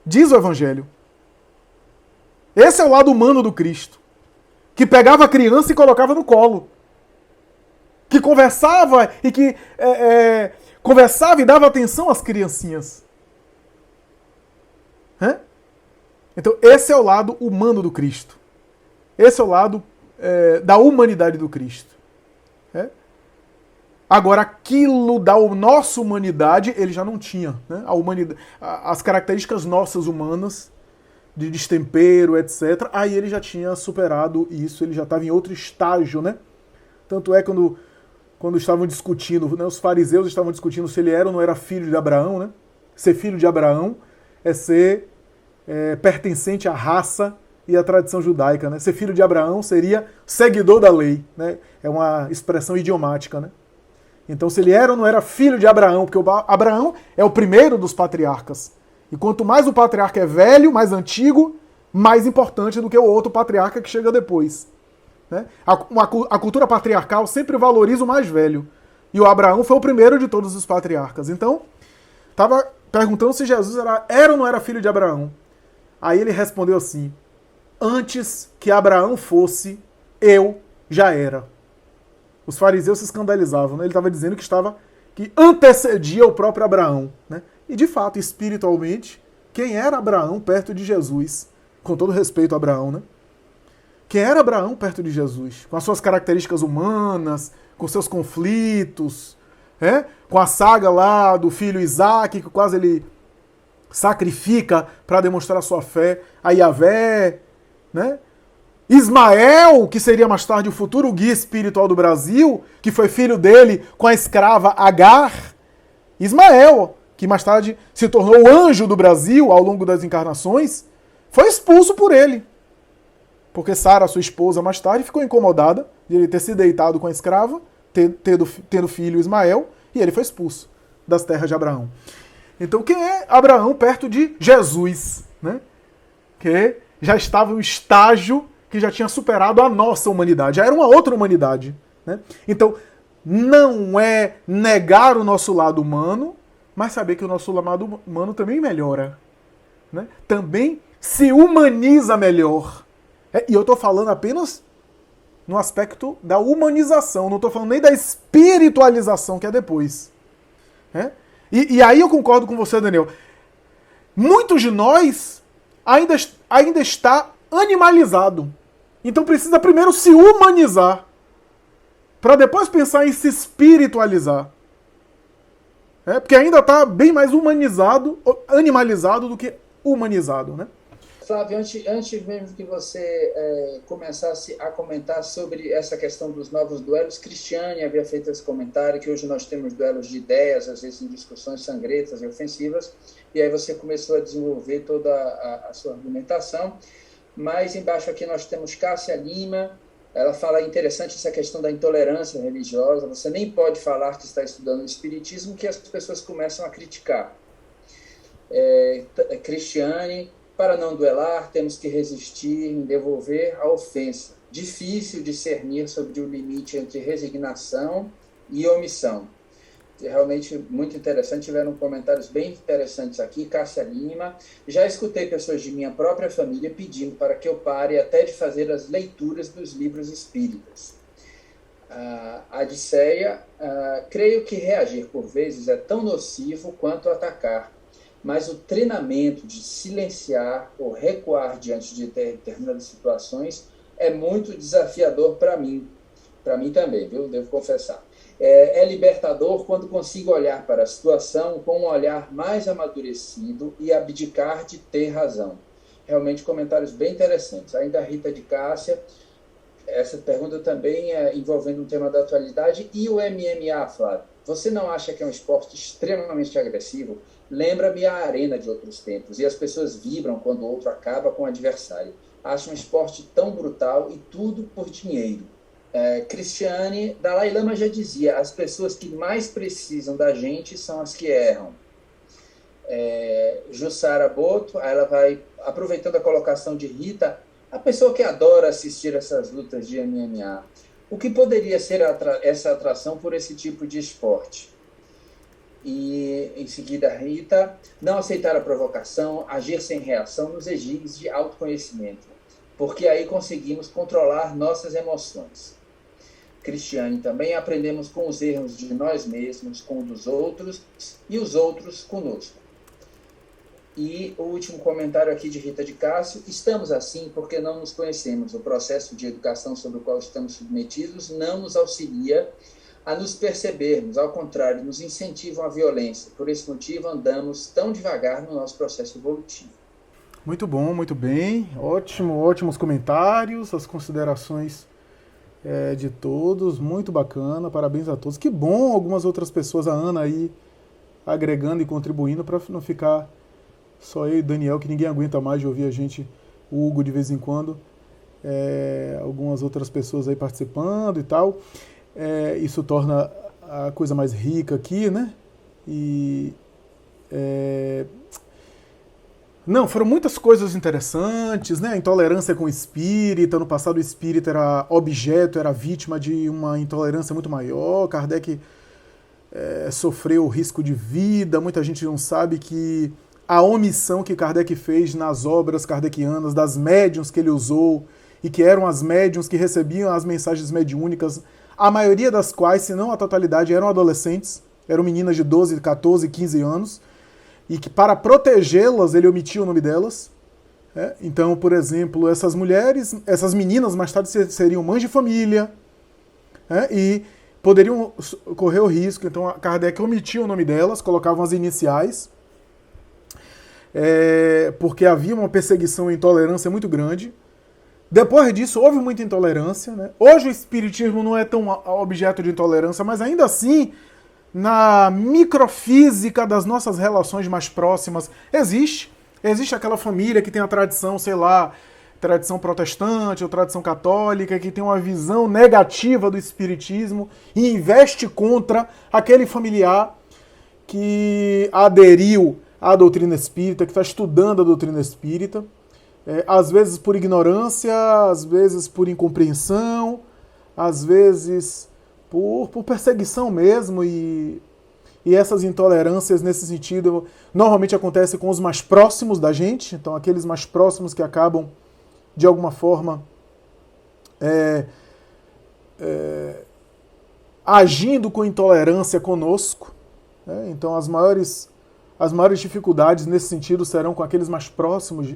Diz o Evangelho. Esse é o lado humano do Cristo. Que pegava a criança e colocava no colo. Que conversava e dava atenção às criancinhas. Então, esse é o lado humano do Cristo. Esse é o lado da humanidade do Cristo. Agora, aquilo da nossa humanidade, ele já não tinha. Né? A humanidade, as características nossas humanas, de destempero, etc., aí ele já tinha superado isso, ele já estava em outro estágio. Né? Tanto é quando estavam discutindo, né, os fariseus estavam discutindo se ele era ou não era filho de Abraão. Né? Ser filho de Abraão é ser pertencente à raça e à tradição judaica. Né? Ser filho de Abraão seria seguidor da lei. Né? É uma expressão idiomática. Né? Então, se ele era ou não era filho de Abraão, porque Abraão é o primeiro dos patriarcas. E quanto mais o patriarca é velho, mais antigo, mais importante do que o outro patriarca que chega depois. Né? A cultura patriarcal sempre valoriza o mais velho. E o Abraão foi o primeiro de todos os patriarcas. Então, estava perguntando se Jesus era ou não era filho de Abraão. Aí ele respondeu assim: antes que Abraão fosse, eu já era. Os fariseus se escandalizavam, né? Ele estava dizendo que antecedia o próprio Abraão, né? E de fato, espiritualmente, quem era Abraão perto de Jesus? Com todo respeito a Abraão, né? Quem era Abraão perto de Jesus? Com as suas características humanas, com seus conflitos, com a saga lá do filho Isaac, que quase ele sacrifica para demonstrar sua fé a Yahvé, né? Ismael, que seria mais tarde o futuro guia espiritual do Brasil, que foi filho dele com a escrava Agar. Ismael, que mais tarde se tornou o anjo do Brasil ao longo das encarnações, foi expulso por ele. Porque Sara, sua esposa, mais tarde ficou incomodada de ele ter se deitado com a escrava, tendo filho Ismael, e ele foi expulso das terras de Abraão. Então quem é Abraão perto de Jesus, né? Que já estava em um estágio que já tinha superado a nossa humanidade, já era uma outra humanidade, né? Então não é negar o nosso lado humano, mas saber que o nosso lado humano também melhora, né? Também se humaniza melhor. E eu estou falando apenas no aspecto da humanização, não estou falando nem da espiritualização, que é depois. Né? E aí eu concordo com você, Daniel. Muitos de nós ainda está animalizado. Então precisa primeiro se humanizar, para depois pensar em se espiritualizar. Porque ainda está bem mais animalizado do que humanizado, né? Flávio, antes mesmo que você começasse a comentar sobre essa questão dos novos duelos, Cristiane havia feito esse comentário que hoje nós temos duelos de ideias, às vezes em discussões sangrentas e ofensivas, e aí você começou a desenvolver toda a sua argumentação. Mais embaixo aqui nós temos Cássia Lima, ela fala interessante essa questão da intolerância religiosa, você nem pode falar que está estudando o espiritismo que as pessoas começam a criticar. Cristiane: para não duelar, temos que resistir em devolver a ofensa. Difícil discernir sobre o limite entre resignação e omissão. Realmente muito interessante, tiveram comentários bem interessantes aqui. Cássia Lima: já escutei pessoas de minha própria família pedindo para que eu pare até de fazer as leituras dos livros espíritas. A Odisseia: creio que reagir por vezes é tão nocivo quanto atacar, mas o treinamento de silenciar ou recuar diante de determinadas situações é muito desafiador para mim também, viu? Devo confessar. É libertador quando consigo olhar para a situação com um olhar mais amadurecido e abdicar de ter razão. Realmente comentários bem interessantes. Ainda a Rita de Cássia, essa pergunta também é envolvendo um tema da atualidade. E o MMA, Flávio? Você não acha que é um esporte extremamente agressivo? Lembra-me a arena de outros tempos, e as pessoas vibram quando o outro acaba com o adversário. Acho um esporte tão brutal e tudo por dinheiro. Cristiane: Dalai Lama já dizia, as pessoas que mais precisam da gente são as que erram. Jussara Boto, ela vai, aproveitando a colocação de Rita, a pessoa que adora assistir essas lutas de MMA, o que poderia ser essa atração por esse tipo de esporte? E em seguida Rita: não aceitar a provocação, agir sem reação nos exige autoconhecimento, porque aí conseguimos controlar nossas emoções. Cristiane também: aprendemos com os erros de nós mesmos, com os dos outros e os outros conosco. E o último comentário aqui de Rita de Cássio: estamos assim porque não nos conhecemos. O processo de educação sobre o qual estamos submetidos não nos auxilia a nos percebermos, ao contrário, nos incentivam à violência. Por esse motivo andamos tão devagar no nosso processo evolutivo. Muito bom, muito bem. Ótimos comentários, as considerações de todos, muito bacana, parabéns a todos. Que bom algumas outras pessoas, a Ana aí, agregando e contribuindo para não ficar só eu e Daniel, que ninguém aguenta mais de ouvir a gente, o Hugo de vez em quando, algumas outras pessoas aí participando e tal. Isso torna a coisa mais rica aqui, né? Não, foram muitas coisas interessantes, né? A intolerância com o espírita. No passado o espírita era objeto, era vítima de uma intolerância muito maior. Kardec sofreu risco de vida. Muita gente não sabe que a omissão que Kardec fez nas obras kardecianas, das médiuns que ele usou, e que eram as médiuns que recebiam as mensagens mediúnicas, a maioria das quais, se não a totalidade, eram adolescentes, eram meninas de 12, 14, 15 anos, e que para protegê-las ele omitia o nome delas. Então, por exemplo, essas mulheres, essas meninas mais tarde seriam mães de família, e poderiam correr o risco. Então Kardec omitia o nome delas, colocavam as iniciais, porque havia uma perseguição e intolerância muito grande. Depois disso, houve muita intolerância. Né? Hoje o espiritismo não é tão objeto de intolerância, mas ainda assim, na microfísica das nossas relações mais próximas, existe aquela família que tem a tradição, sei lá, tradição protestante ou tradição católica, que tem uma visão negativa do espiritismo e investe contra aquele familiar que aderiu à doutrina espírita, que está estudando a doutrina espírita, às vezes por ignorância, às vezes por incompreensão, às vezes por perseguição mesmo, e essas intolerâncias nesse sentido normalmente acontecem com os mais próximos da gente, então aqueles mais próximos que acabam de alguma forma agindo com intolerância conosco. Então as maiores dificuldades nesse sentido serão com aqueles mais próximos,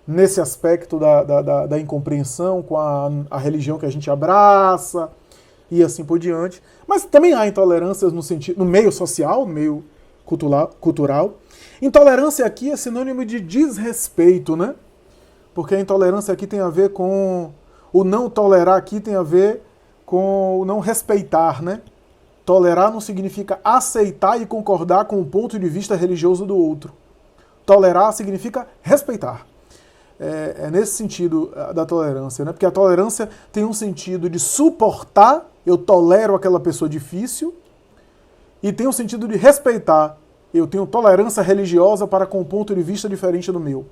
nesse aspecto da incompreensão com a religião que a gente abraça e assim por diante. Mas também há intolerâncias no meio social, no meio cultural. Intolerância aqui é sinônimo de desrespeito, né? Porque a intolerância aqui tem a ver com... O não tolerar aqui tem a ver com o não respeitar, né? Tolerar não significa aceitar e concordar com o ponto de vista religioso do outro. Tolerar significa respeitar. É nesse sentido da tolerância, né? Porque a tolerância tem um sentido de suportar, eu tolero aquela pessoa difícil, e tem um sentido de respeitar, eu tenho tolerância religiosa para com um ponto de vista diferente do meu.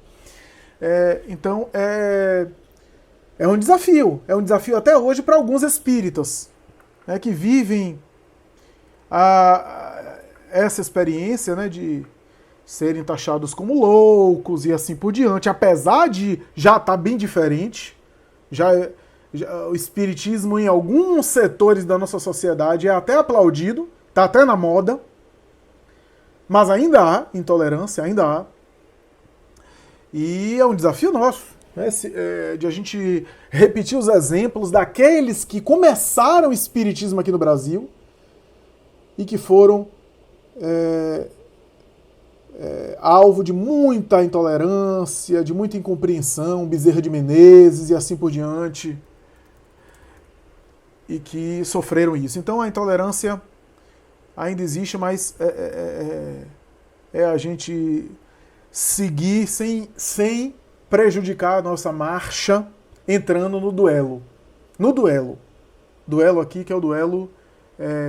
Então, é um desafio até hoje para alguns espíritas, né, que vivem essa experiência, né, de serem taxados como loucos e assim por diante, apesar de já estar bem diferente, já o espiritismo em alguns setores da nossa sociedade é até aplaudido, está até na moda, mas ainda há intolerância, ainda há. E é um desafio nosso, né, de a gente repetir os exemplos daqueles que começaram o espiritismo aqui no Brasil e que foram alvo de muita intolerância, de muita incompreensão, Bezerra de Menezes e assim por diante, e que sofreram isso. Então a intolerância ainda existe, mas a gente seguir sem prejudicar a nossa marcha, entrando no duelo. No duelo. Duelo aqui, que é o duelo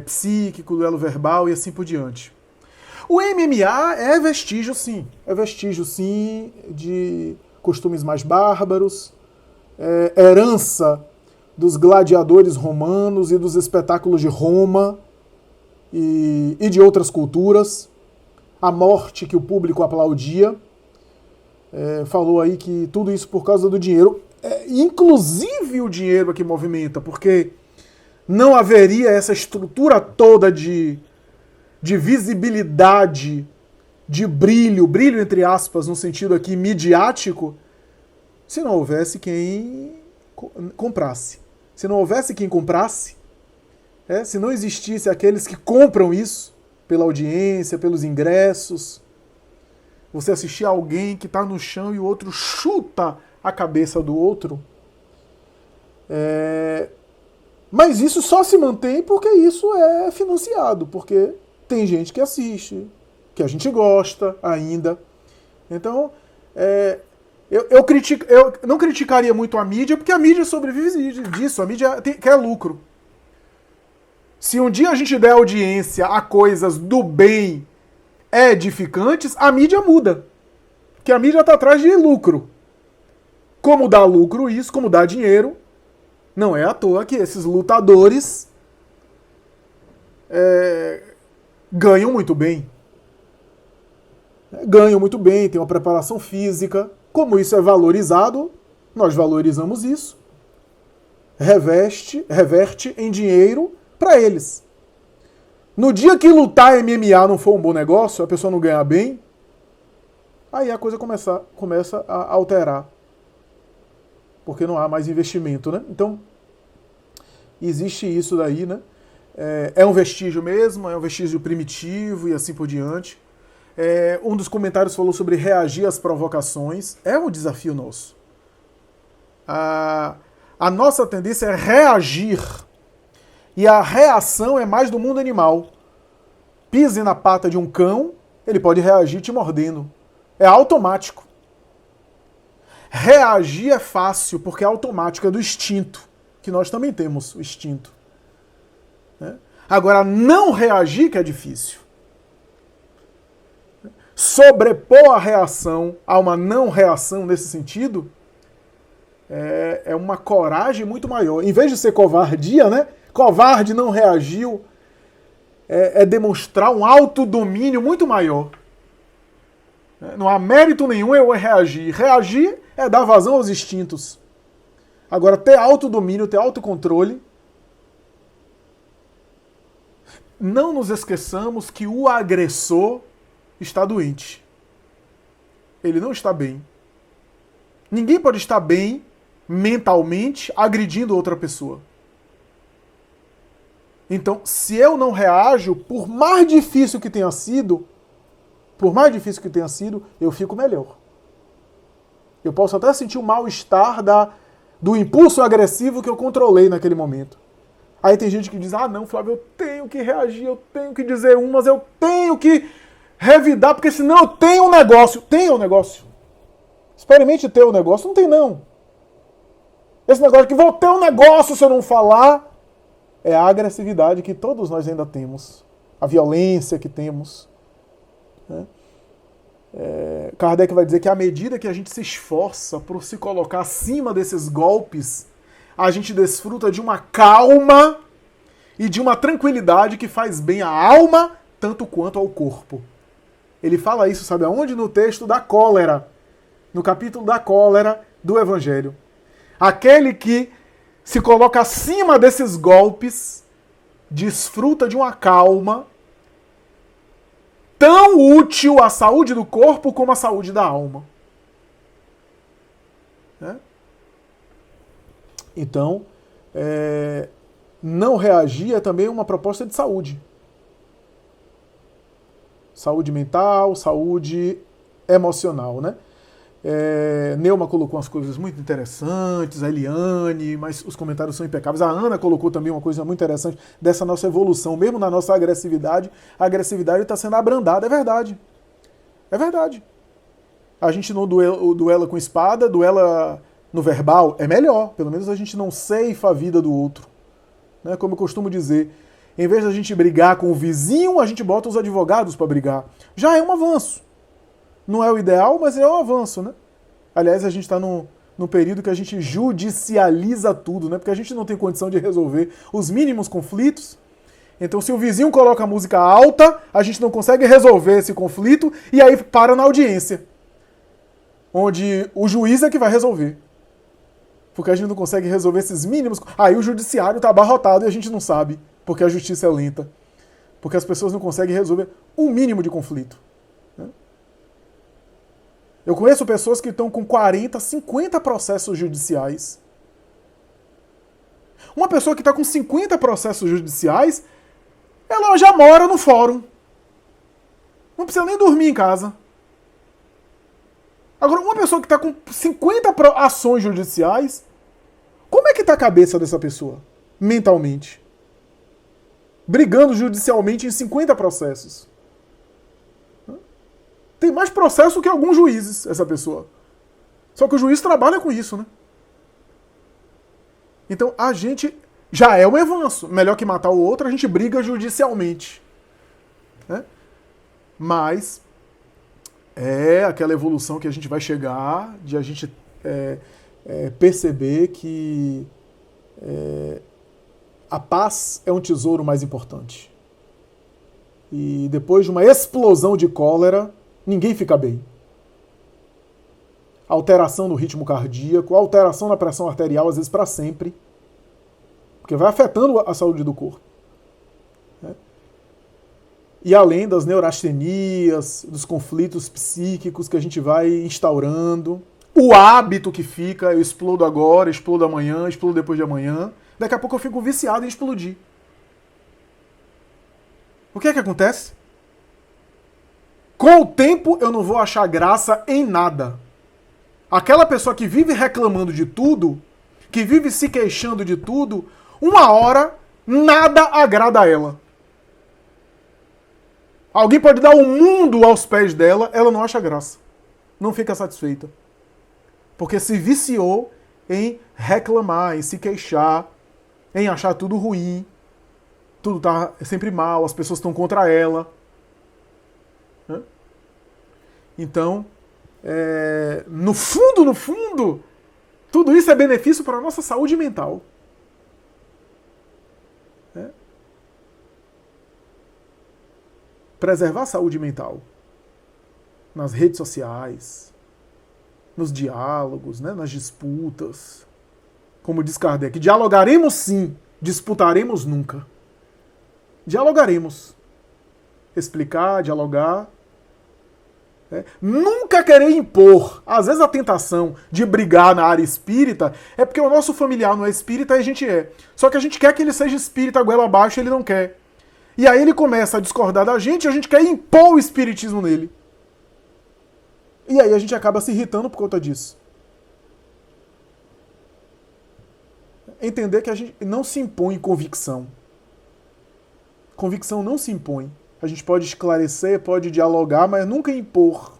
psíquico, duelo verbal e assim por diante. O MMA é vestígio, sim. É vestígio, sim, de costumes mais bárbaros, herança dos gladiadores romanos e dos espetáculos de Roma e de outras culturas. A morte que o público aplaudia. Falou aí que tudo isso por causa do dinheiro. Inclusive o dinheiro que movimenta, porque não haveria essa estrutura toda de visibilidade, de brilho entre aspas, no sentido aqui midiático, se não houvesse quem comprasse. Se não houvesse quem comprasse, se não existisse aqueles que compram isso, pela audiência, pelos ingressos, você assistir a alguém que está no chão e o outro chuta a cabeça do outro. Mas isso só se mantém porque isso é financiado, porque tem gente que assiste, que a gente gosta ainda. Então, eu não criticaria muito a mídia, porque a mídia sobrevive disso, a mídia quer lucro. Se um dia a gente der audiência a coisas do bem edificantes, a mídia muda. Porque a mídia está atrás de lucro. Como dá lucro isso, como dá dinheiro, não é à toa que esses lutadores ganham muito bem. ganham muito bem, têm uma preparação física. Como isso é valorizado, nós valorizamos isso, reverte em dinheiro para eles. No dia que lutar MMA não for um bom negócio, a pessoa não ganhar bem, aí a coisa começa a alterar. Porque não há mais investimento, né? Então, existe isso daí, né? É um vestígio mesmo, é um vestígio primitivo e assim por diante. Um dos comentários falou sobre reagir às provocações. É um desafio nosso. A nossa tendência é reagir. E a reação é mais do mundo animal. Pise na pata de um cão, ele pode reagir te mordendo. É automático. Reagir é fácil, porque é automático, é do instinto. Que nós também temos o instinto. Né? Agora, não reagir que é difícil. Sobrepor a reação a uma não reação nesse sentido é uma coragem muito maior. Em vez de ser covardia, né? Covarde não reagiu, é demonstrar um autodomínio muito maior. Não há mérito nenhum eu reagir. Reagir é dar vazão aos instintos. Agora, ter autodomínio, ter autocontrole. Não nos esqueçamos que o agressor está doente. Ele não está bem. Ninguém pode estar bem mentalmente agredindo outra pessoa. Então, se eu não reajo, por mais difícil que tenha sido, eu fico melhor. Eu posso até sentir o mal-estar do impulso agressivo que eu controlei naquele momento. Aí tem gente que diz, não, Flávio, eu tenho que reagir, eu tenho que dizer mas eu tenho que revidar, porque senão eu tenho um negócio. Tenha um negócio. Experimente ter um negócio. Não tem, não. Esse negócio que vou ter um negócio se eu não falar, é a agressividade que todos nós ainda temos. A violência que temos. Né? Kardec vai dizer que à medida que a gente se esforça por se colocar acima desses golpes, a gente desfruta de uma calma e de uma tranquilidade que faz bem à alma, tanto quanto ao corpo. Ele fala isso, sabe aonde? No texto da cólera. No capítulo da cólera do Evangelho. Aquele que se coloca acima desses golpes, desfruta de uma calma tão útil à saúde do corpo como à saúde da alma. Né? Então, não reagir é também uma proposta de saúde. Saúde mental, saúde emocional, né? Neuma colocou umas coisas muito interessantes, a Eliane, mas os comentários são impecáveis. A Ana colocou também uma coisa muito interessante dessa nossa evolução, mesmo na nossa agressividade, a agressividade está sendo abrandada, é verdade. É verdade. A gente não duela com espada, duela no verbal, é melhor. Pelo menos a gente não ceifa a vida do outro. Né? Como eu costumo dizer, em vez da gente brigar com o vizinho, a gente bota os advogados para brigar. Já é um avanço. Não é o ideal, mas é um avanço, né? Aliás, a gente está num período que a gente judicializa tudo, né? Porque a gente não tem condição de resolver os mínimos conflitos. Então, se o vizinho coloca a música alta, a gente não consegue resolver esse conflito e aí para na audiência, onde o juiz é que vai resolver. Porque a gente não consegue resolver esses mínimos. Aí o judiciário está abarrotado e a gente não sabe, porque a justiça é lenta. Porque as pessoas não conseguem resolver um mínimo de conflito. Eu conheço pessoas que estão com 40, 50 processos judiciais. Uma pessoa que está com 50 processos judiciais, ela já mora no fórum. Não precisa nem dormir em casa. Agora, uma pessoa que está com 50 ações judiciais, como é que está a cabeça dessa pessoa, mentalmente? Brigando judicialmente em 50 processos. Tem mais processo que alguns juízes, essa pessoa. Só que o juiz trabalha com isso, né? Então, a gente já é um avanço. Melhor que matar o outro, a gente briga judicialmente. Né? Mas é aquela evolução que a gente vai chegar, de a gente perceber que a paz é um tesouro mais importante. E depois de uma explosão de cólera, ninguém fica bem. Alteração no ritmo cardíaco, alteração na pressão arterial, às vezes para sempre, porque vai afetando a saúde do corpo. Né? E além das neurastenias, dos conflitos psíquicos que a gente vai instaurando, o hábito que fica, eu explodo agora, explodo amanhã, explodo depois de amanhã, daqui a pouco eu fico viciado em explodir. O que é que acontece? Com o tempo eu não vou achar graça em nada. Aquela pessoa que vive reclamando de tudo, que vive se queixando de tudo, uma hora nada agrada a ela. Alguém pode dar o mundo aos pés dela, ela não acha graça. Não fica satisfeita. Porque se viciou em reclamar, em se queixar, em achar tudo ruim, tudo tá sempre mal, as pessoas estão contra ela. Então, no fundo, tudo isso é benefício para a nossa saúde mental. Preservar a saúde mental nas redes sociais, nos diálogos, né, nas disputas. Como diz Kardec, dialogaremos sim, disputaremos nunca. Dialogaremos. Explicar, dialogar. Nunca querer impor. Às vezes a tentação de brigar na área espírita é porque o nosso familiar não é espírita e a gente é. Só que a gente quer que ele seja espírita goela abaixo e ele não quer. E aí ele começa a discordar da gente e a gente quer impor o espiritismo nele. E aí a gente acaba se irritando por conta disso. Entender que a gente não se impõe convicção. Convicção não se impõe. A gente pode esclarecer, pode dialogar, mas nunca impor.